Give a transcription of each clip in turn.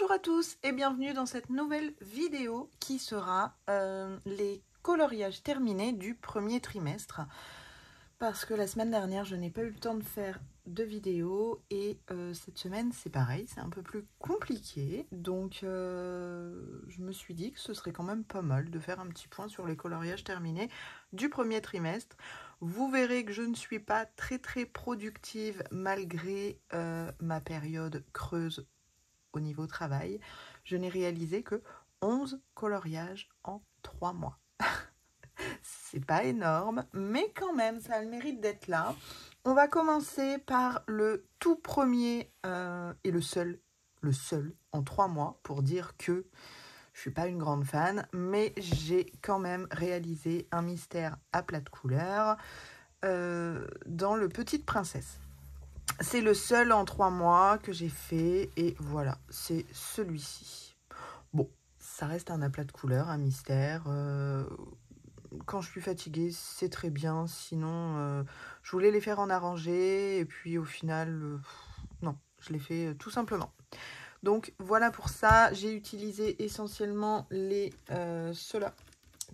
Bonjour à tous et bienvenue dans cette nouvelle vidéo qui sera les coloriages terminés du premier trimestre. Parce que la semaine dernière, je n'ai pas eu le temps de faire de vidéo et cette semaine, c'est pareil, c'est un peu plus compliqué. Donc, je me suis dit que ce serait quand même pas mal de faire un petit point sur les coloriages terminés du premier trimestre. Vous verrez que je ne suis pas très productive malgré ma période creuse au niveau travail. Je n'ai réalisé que 11 coloriages en 3 mois. C'est pas énorme, mais quand même, ça a le mérite d'être là. On va commencer par le tout premier et le seul en 3 mois pour dire que je suis pas une grande fan, mais j'ai quand même réalisé un mystère à plat de couleurs dans le Petite Princesse. C'est le seul en 3 mois que j'ai fait et voilà, c'est celui-ci. Bon, ça reste un aplat de couleurs, un mystère. Quand je suis fatiguée, c'est très bien. Sinon, je voulais les faire en arrangé et puis au final, non, je l'ai fait tout simplement. Donc voilà pour ça, j'ai utilisé essentiellement les ceux-là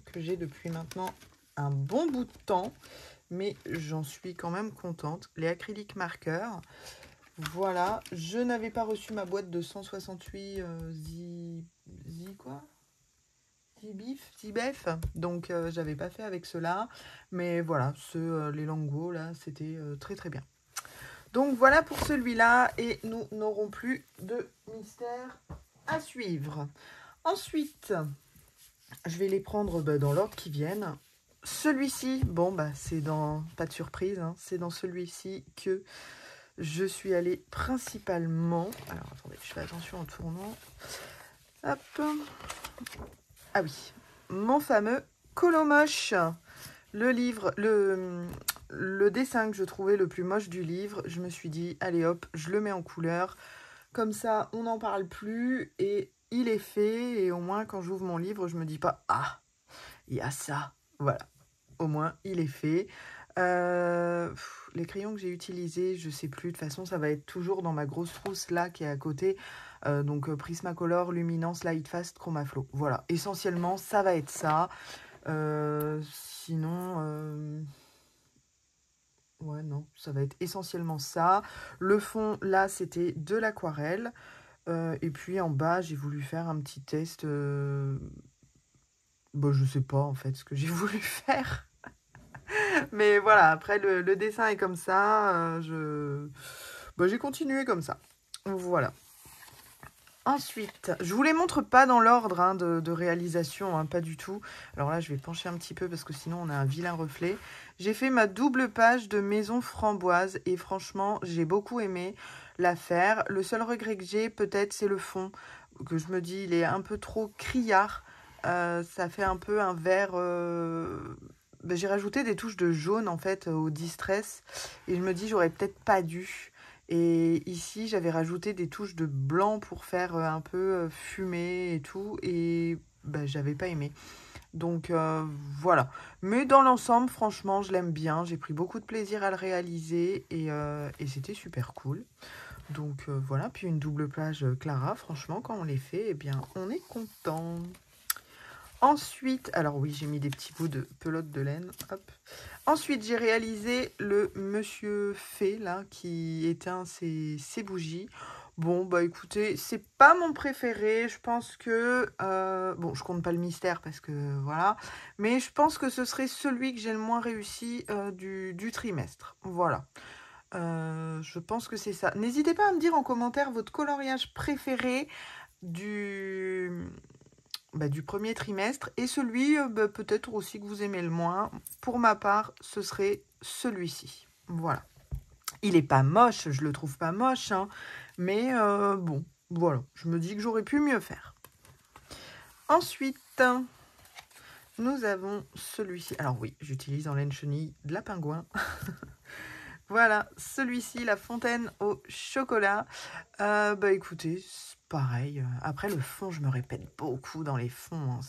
que j'ai depuis maintenant un bon bout de temps. Mais j'en suis quand même contente. Les acryliques marqueurs. Voilà, je n'avais pas reçu ma boîte de 168 Zibef, donc j'avais pas fait avec ceux-là, mais voilà, les Lango là, c'était très bien. Donc voilà pour celui-là, et nous n'aurons plus de mystère à suivre. Ensuite, je vais les prendre dans l'ordre qui viennent. Celui-ci, bon c'est dans, pas de surprise, hein, c'est dans celui-ci que je suis allée principalement. Alors attendez, je fais attention en tournant. Hop. Ah oui, mon fameux Colomoche. Le livre, le dessin que je trouvais le plus moche du livre, je me suis dit, allez hop, je le mets en couleur. Comme ça, on n'en parle plus et il est fait. Et au moins, quand j'ouvre mon livre, je me dis pas, ah, il y a ça. Voilà, au moins, il est fait. Les crayons que j'ai utilisés, je sais plus. De toute façon, ça va être toujours dans ma grosse trousse là qui est à côté. Donc Prismacolor, Luminance, Lightfast, Chromaflow. Voilà, essentiellement, ça va être ça. Sinon, ouais, non, ça va être essentiellement ça. Le fond, là, c'était de l'aquarelle. Et puis en bas, j'ai voulu faire un petit test. Je sais pas en fait ce que j'ai voulu faire. Mais voilà, après le dessin est comme ça. J'ai continué comme ça. Voilà. Ensuite, je vous les montre pas dans l'ordre hein, de réalisation, hein, pas du tout. Alors là, je vais pencher un petit peu parce que sinon on a un vilain reflet. J'ai fait ma double page de maison framboise et franchement, j'ai beaucoup aimé la faire. Le seul regret que j'ai, peut-être, c'est le fond, que je me dis, il est un peu trop criard. Ça fait un peu un vert... j'ai rajouté des touches de jaune en fait au distress et je me dis, j'aurais peut-être pas dû. Et ici, j'avais rajouté des touches de blanc pour faire un peu fumé et tout. Et j'avais pas aimé. Donc voilà. Mais dans l'ensemble, franchement, je l'aime bien. J'ai pris beaucoup de plaisir à le réaliser. Et c'était super cool. Donc voilà. Puis une double plage Clara. Franchement, quand on les fait, eh bien, on est content. Ensuite, alors oui, j'ai mis des petits bouts de pelote de laine. Hop. Ensuite, j'ai réalisé le Monsieur Fée, là, qui éteint ses bougies. Bon, écoutez, c'est pas mon préféré. Je pense que... bon, je compte pas le mystère parce que, voilà. Mais je pense que ce serait celui que j'ai le moins réussi du trimestre. Voilà. Je pense que c'est ça. N'hésitez pas à me dire en commentaire votre coloriage préféré du premier trimestre et celui peut-être aussi que vous aimez le moins. Pour ma part, ce serait celui-ci. Voilà. Il est pas moche, je le trouve pas moche, hein, mais bon, voilà. Je me dis que j'aurais pu mieux faire. Ensuite, nous avons celui-ci. Alors oui, j'utilise en laine chenille de la pingouin. Voilà, celui-ci, la fontaine au chocolat. Écoutez, c'est pareil. Après, le fond, je me répète beaucoup dans les fonds. Hein,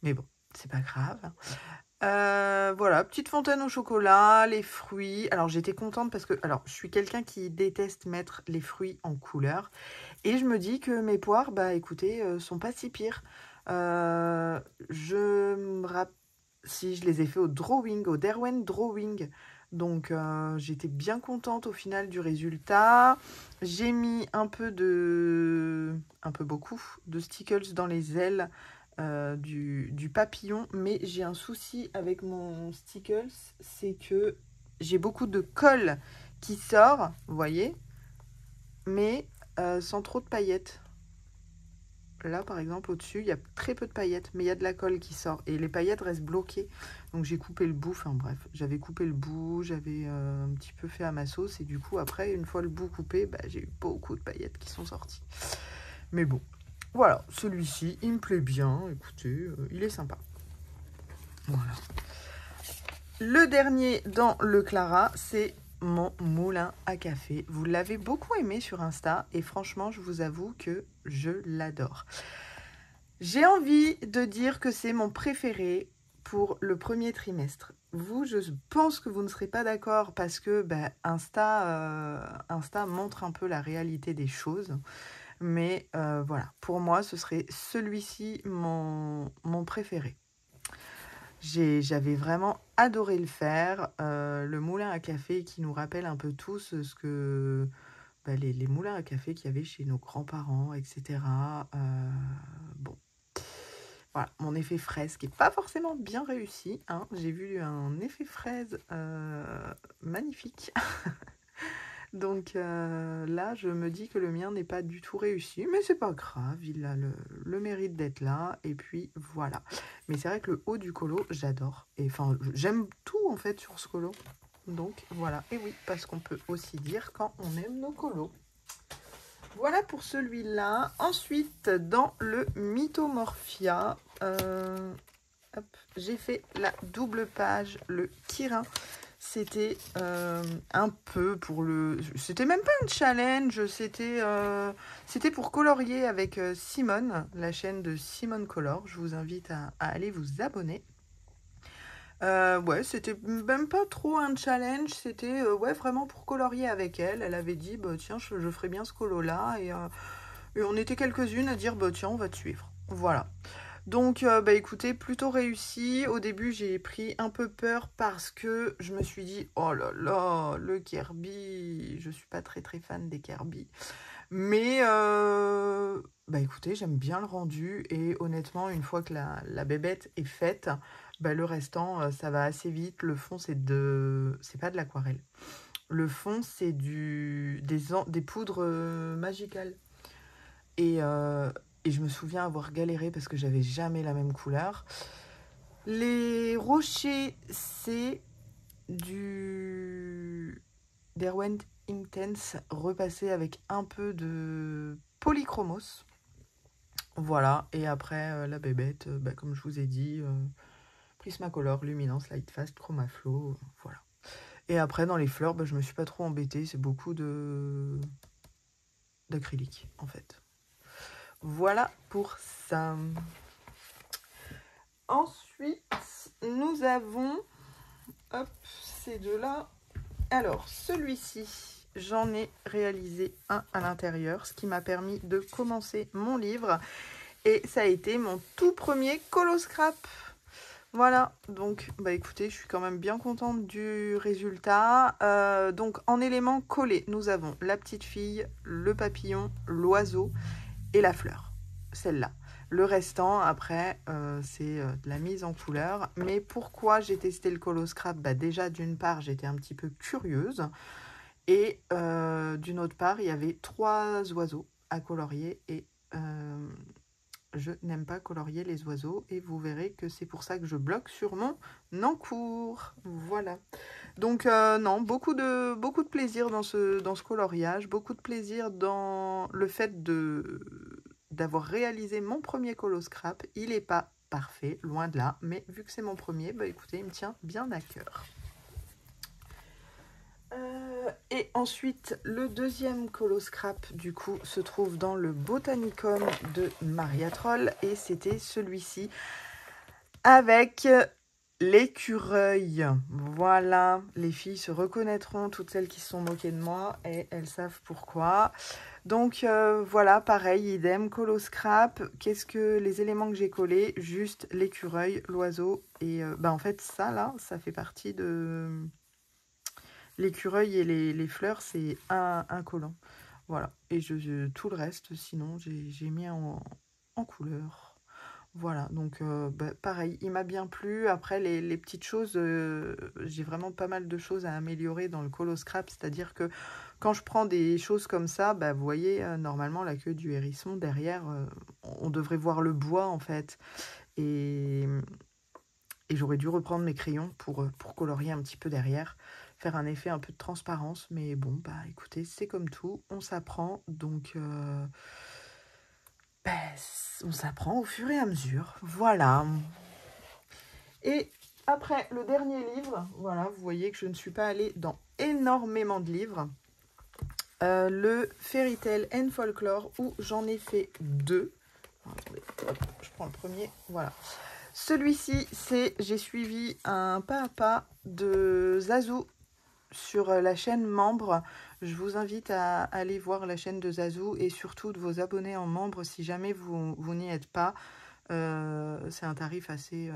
mais bon, c'est pas grave. Voilà, petite fontaine au chocolat, les fruits. Alors j'étais contente parce que alors je suis quelqu'un qui déteste mettre les fruits en couleur. Et je me dis que mes poires, bah écoutez, sont pas si pires. Je me rappelle si je les ai fait au drawing, au Derwent Drawing. Donc j'étais bien contente au final du résultat. J'ai mis un peu beaucoup de stickles dans les ailes du papillon. Mais j'ai un souci avec mon stickles, c'est que j'ai beaucoup de colle qui sort, vous voyez, mais sans trop de paillettes. Là, par exemple, au-dessus, il y a très peu de paillettes, mais il y a de la colle qui sort. Et les paillettes restent bloquées. Donc, j'ai coupé le bout. Enfin, bref, j'avais coupé le bout. J'avais un petit peu fait à ma sauce. Et du coup, après, une fois le bout coupé, bah, j'ai eu beaucoup de paillettes qui sont sorties. Mais bon, voilà. Celui-ci, il me plaît bien. Écoutez, il est sympa. Voilà. Le dernier dans le Clara, c'est mon moulin à café. Vous l'avez beaucoup aimé sur Insta et franchement, je vous avoue que je l'adore. J'ai envie de dire que c'est mon préféré pour le premier trimestre. Vous, je pense que vous ne serez pas d'accord parce que Insta montre un peu la réalité des choses. Mais voilà, pour moi, ce serait celui-ci mon préféré. J'avais vraiment adoré le faire. Le moulin à café qui nous rappelle un peu tous ce que les moulins à café qu'il y avait chez nos grands-parents, etc. Bon, voilà, mon effet fraise qui n'est pas forcément bien réussi. Hein. J'ai vu un effet fraise magnifique. Donc là, je me dis que le mien n'est pas du tout réussi, mais c'est pas grave, il a le mérite d'être là, et puis voilà. Mais c'est vrai que le haut du colo, j'adore. Et enfin, j'aime tout en fait sur ce colo. Donc voilà, et oui, parce qu'on peut aussi dire quand on aime nos colos. Voilà pour celui-là. Ensuite, dans le Mythomorphia, j'ai fait la double page, le Kirin. C'était un peu pour le... C'était même pas un challenge, c'était pour colorier avec Simone, la chaîne de Simone Color. Je vous invite à aller vous abonner. Ouais, c'était même pas trop un challenge, c'était ouais, vraiment pour colorier avec elle. Elle avait dit, bah, tiens, je ferais bien ce colo-là. Et on était quelques-unes à dire, bah, tiens, on va te suivre. Voilà. Donc, écoutez, plutôt réussi. Au début, j'ai pris un peu peur parce que je me suis dit, oh là là, le Kirby. Je suis pas très très fan des Kirby. Mais, écoutez, j'aime bien le rendu. Et honnêtement, une fois que la bébête est faite, le restant, ça va assez vite. Le fond, c'est pas de l'aquarelle. Le fond, c'est des poudres magicales. Et je me souviens avoir galéré parce que j'avais jamais la même couleur. Les rochers, c'est du Derwent Intense repassé avec un peu de polychromos. Voilà, et après la bébête, comme je vous ai dit, Prismacolor, Luminance, Lightfast, Chromaflow, voilà. Et après dans les fleurs, je me suis pas trop embêtée, c'est beaucoup d'acrylique en fait. Voilà pour ça. Ensuite, nous avons ces deux-là. Alors, celui-ci, j'en ai réalisé un à l'intérieur, ce qui m'a permis de commencer mon livre. Et ça a été mon tout premier colo scrap. Voilà, donc écoutez, je suis quand même bien contente du résultat. Donc en éléments collés, nous avons la petite fille, le papillon, l'oiseau et la fleur, celle-là. Le restant, après, c'est de la mise en couleur. Mais pourquoi j'ai testé le colo scrap? Déjà, d'une part, j'étais un petit peu curieuse. Et d'une autre part, il y avait 3 oiseaux à colorier. Et je n'aime pas colorier les oiseaux. Et vous verrez que c'est pour ça que je bloque sur mon encours. Voilà. Donc, non, beaucoup de plaisir dans ce coloriage. Beaucoup de plaisir dans le fait d'avoir réalisé mon premier colo scrap. Il n'est pas parfait, loin de là, mais vu que c'est mon premier, écoutez, il me tient bien à cœur. Et ensuite, le deuxième colo scrap, du coup, se trouve dans le Botanicum de Maria Troll, et c'était celui-ci avec l'écureuil. Voilà, les filles se reconnaîtront, toutes celles qui se sont moquées de moi, et elles savent pourquoi. Donc voilà, pareil, idem, colo scrap. Qu'est-ce que les éléments que j'ai collés? Juste l'écureuil, l'oiseau, et en fait ça là, ça fait partie de... L'écureuil et les fleurs, c'est un collant. Voilà, et tout le reste, sinon, j'ai mis en couleur. Voilà, donc pareil, il m'a bien plu. Après, les petites choses, j'ai vraiment pas mal de choses à améliorer dans le colo scrap. C'est-à-dire que quand je prends des choses comme ça, vous voyez, normalement, la queue du hérisson, derrière, on devrait voir le bois, en fait. Et j'aurais dû reprendre mes crayons pour colorier un petit peu derrière, faire un effet un peu de transparence. Mais bon, écoutez, c'est comme tout, on s'apprend. Donc... on s'apprend au fur et à mesure. Voilà. Et après, le dernier livre, voilà, vous voyez que je ne suis pas allée dans énormément de livres. Le Fairy Tale and Folklore, où j'en ai fait 2. Attendez, hop, je prends le premier. Voilà. Celui-ci, c'est j'ai suivi un pas à pas de Zazou sur la chaîne membre. Je vous invite à aller voir la chaîne de Zazou et surtout de vous abonner en membre si jamais vous n'y êtes pas. C'est un tarif assez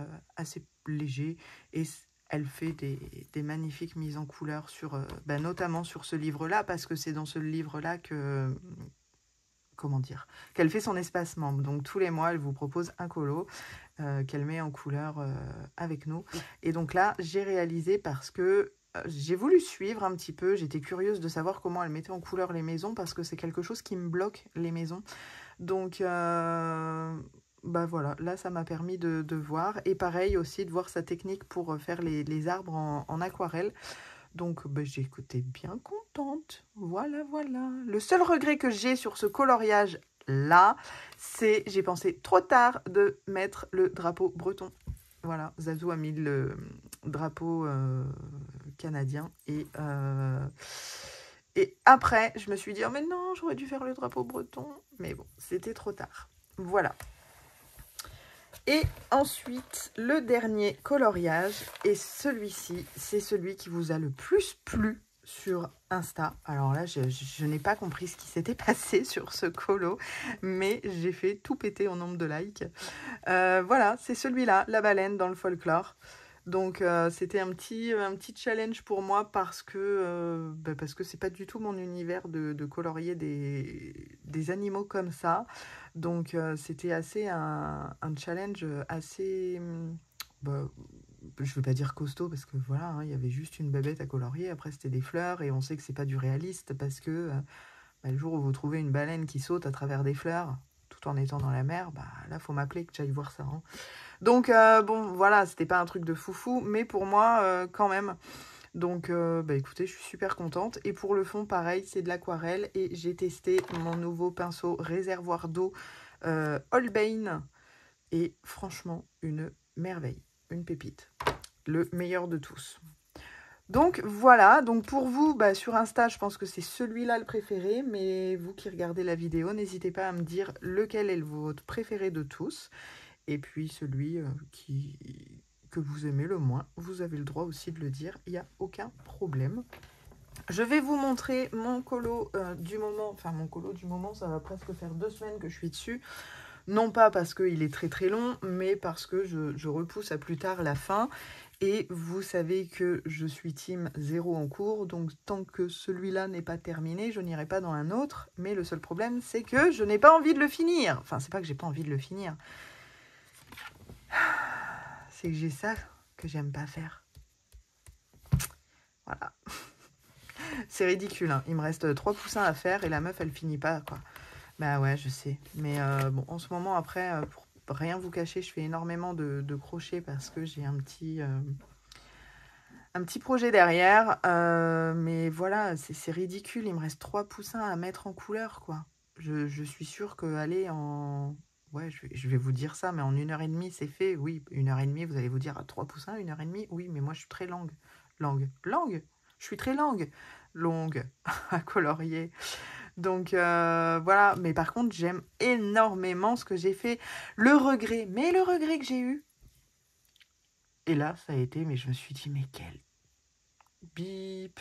léger et elle fait des magnifiques mises en couleur sur, notamment sur ce livre-là, parce que c'est dans ce livre-là que... Comment dire, qu'elle fait son espace membre. Donc tous les mois, elle vous propose un colo qu'elle met en couleur avec nous. Et donc là, j'ai réalisé parce que j'ai voulu suivre un petit peu. J'étais curieuse de savoir comment elle mettait en couleur les maisons parce que c'est quelque chose qui me bloque, les maisons. Donc voilà, là ça m'a permis de voir. Et pareil aussi de voir sa technique pour faire les arbres en aquarelle. Donc, j'étais bien contente. Voilà, voilà. Le seul regret que j'ai sur ce coloriage-là, c'est j'ai pensé trop tard de mettre le drapeau breton. Voilà, Zazou a mis le drapeau canadien. Et après, je me suis dit, oh mais non, j'aurais dû faire le drapeau breton. Mais bon, c'était trop tard. Voilà. Et ensuite, le dernier coloriage, et celui-ci, c'est celui qui vous a le plus plu sur Insta. Alors là, je n'ai pas compris ce qui s'était passé sur ce colo, mais j'ai fait tout péter en nombre de likes. Voilà, c'est celui-là, la baleine dans le folklore. Donc c'était un petit challenge pour moi parce que c'est pas du tout mon univers de colorier des animaux comme ça. Donc c'était assez un challenge assez, je veux pas dire costaud parce que voilà, il y avait juste une babette à colorier, après c'était des fleurs et on sait que c'est pas du réaliste parce que le jour où vous trouvez une baleine qui saute à travers des fleurs tout en étant dans la mer, là faut m'appeler que j'aille voir ça. Hein. Donc bon voilà, c'était pas un truc de foufou, mais pour moi quand même. Donc écoutez, je suis super contente. Et pour le fond, pareil, c'est de l'aquarelle. Et j'ai testé mon nouveau pinceau réservoir d'eau Holbein. Et franchement, une merveille, une pépite. Le meilleur de tous. Donc voilà, donc pour vous, sur Insta, je pense que c'est celui-là le préféré. Mais vous qui regardez la vidéo, n'hésitez pas à me dire lequel est votre préféré de tous. Et puis celui que vous aimez le moins, vous avez le droit aussi de le dire, il n'y a aucun problème. Je vais vous montrer mon colo du moment, enfin mon colo du moment, ça va presque faire 2 semaines que je suis dessus. Non pas parce qu'il est très très long, mais parce que je repousse à plus tard la fin. Et vous savez que je suis team 0 en cours, donc tant que celui-là n'est pas terminé, je n'irai pas dans un autre. Mais le seul problème, c'est que je n'ai pas envie de le finir. Enfin, c'est pas que j'ai pas envie de le finir. C'est que j'ai ça que j'aime pas faire. Voilà. C'est ridicule, hein. Il me reste 3 poussins à faire et la meuf, elle finit pas, quoi. Bah ouais, je sais. Mais bon, en ce moment, après, pour rien vous cacher, je fais énormément de crochets parce que j'ai un petit projet derrière. Mais voilà, c'est ridicule. Il me reste 3 poussins à mettre en couleur, quoi. Je suis sûre qu'aller en... Ouais, je vais vous dire ça, mais en 1h30, c'est fait. Oui, 1h30, vous allez vous dire, 3 poussins, 1h30. Oui, mais moi, je suis très longue. Je suis très longue à colorier. Donc, voilà. Mais par contre, j'aime énormément ce que j'ai fait. Le regret que j'ai eu, Et là, ça a été, mais je me suis dit, mais quel bip.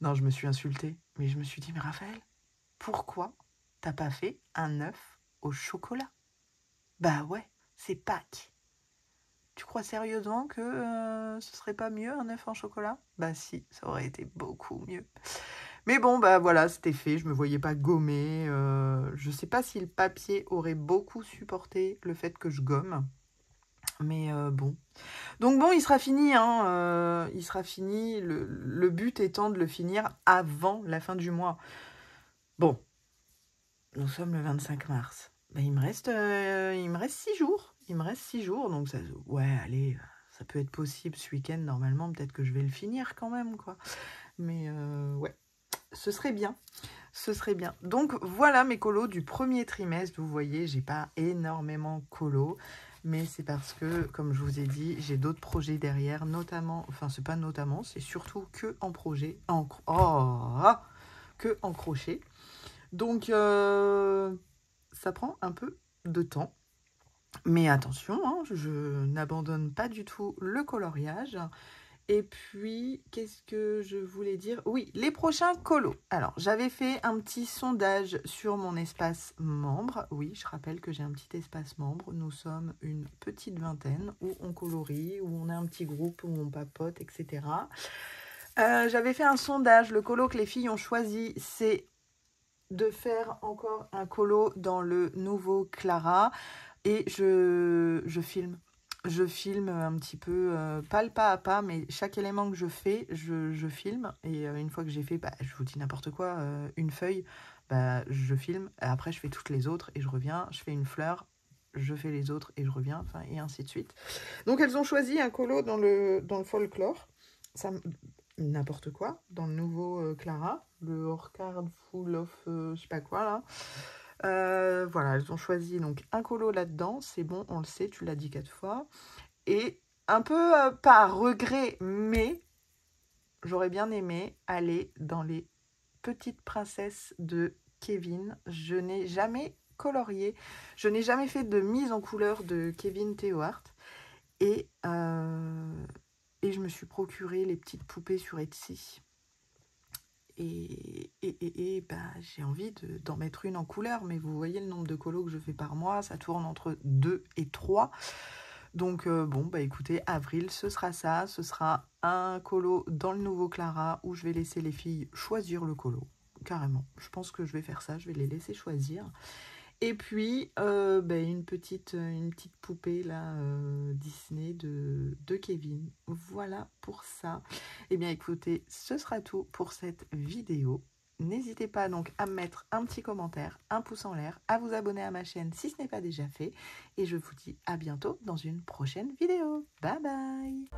Non, je me suis insultée. Mais je me suis dit, mais Raphaël, pourquoi t'as pas fait un œuf au chocolat? Bah ouais, c'est Pâques. Tu crois sérieusement que ce serait pas mieux un œuf en chocolat? Bah si, ça aurait été beaucoup mieux. Mais bon, bah voilà, c'était fait. Je me voyais pas gommer. Je sais pas si le papier aurait beaucoup supporté le fait que je gomme. Mais bon. Donc bon, il sera fini. Hein, il sera fini. Le but étant de le finir avant la fin du mois. Bon, nous sommes le 25 mars. Bah, il me reste 6 jours. Il me reste 6 jours. Donc ça, ouais, allez, ça peut être possible ce week-end. Normalement, peut-être que je vais le finir quand même, quoi. Mais ouais, ce serait bien. Ce serait bien. Donc voilà mes colos du premier trimestre. Vous voyez, j'ai pas énormément colo, mais c'est parce que, comme je vous ai dit, j'ai d'autres projets derrière, notamment, enfin c'est pas notamment, c'est surtout que en projet, que en crochet. Donc ça prend un peu de temps. Mais attention, hein, je n'abandonne pas du tout le coloriage. Et puis, qu'est-ce que je voulais dire? Oui, les prochains colos. Alors, j'avais fait un petit sondage sur mon espace membre. Oui, je rappelle que j'ai un petit espace membre. Nous sommes une petite vingtaine où on colorie, où on a un petit groupe, où on papote, etc. J'avais fait un sondage. Le colo que les filles ont choisi, c'est de faire encore un colo dans le nouveau Clara. Et je filme. Je filme un petit peu, pas le pas à pas, mais chaque élément que je fais, je filme. Et une fois que j'ai fait, bah, je vous dis n'importe quoi, une feuille, bah, je filme. Et après, je fais toutes les autres et je reviens. Je fais une fleur, je fais les autres et je reviens, enfin, et ainsi de suite. Donc, elles ont choisi un colo dans le folklore. Ça, n'importe quoi, dans le nouveau Clara, le Orchard Full of je sais pas quoi, là. Voilà, elles ont choisi donc un colo là-dedans, c'est bon, on le sait, tu l'as dit 4 fois. Et un peu, pas à regret, mais j'aurais bien aimé aller dans les petites princesses de Kevin. Je n'ai jamais colorié, je n'ai jamais fait de mise en couleur de Kevin Theohart. Et je me suis procuré les petites poupées sur Etsy. Et bah, j'ai envie d'en mettre une en couleur, mais vous voyez le nombre de colos que je fais par mois, ça tourne entre 2 et 3. Donc bon, bah écoutez, avril, ce sera ça, ce sera un colo dans le nouveau Clara où je vais laisser les filles choisir le colo, carrément. Je pense que je vais faire ça, je vais les laisser choisir. Et puis, une petite poupée là, Disney de Kevin. Voilà pour ça. Eh bien, écoutez, ce sera tout pour cette vidéo. N'hésitez pas donc à me mettre un petit commentaire, un pouce en l'air, à vous abonner à ma chaîne si ce n'est pas déjà fait. Et je vous dis à bientôt dans une prochaine vidéo. Bye bye!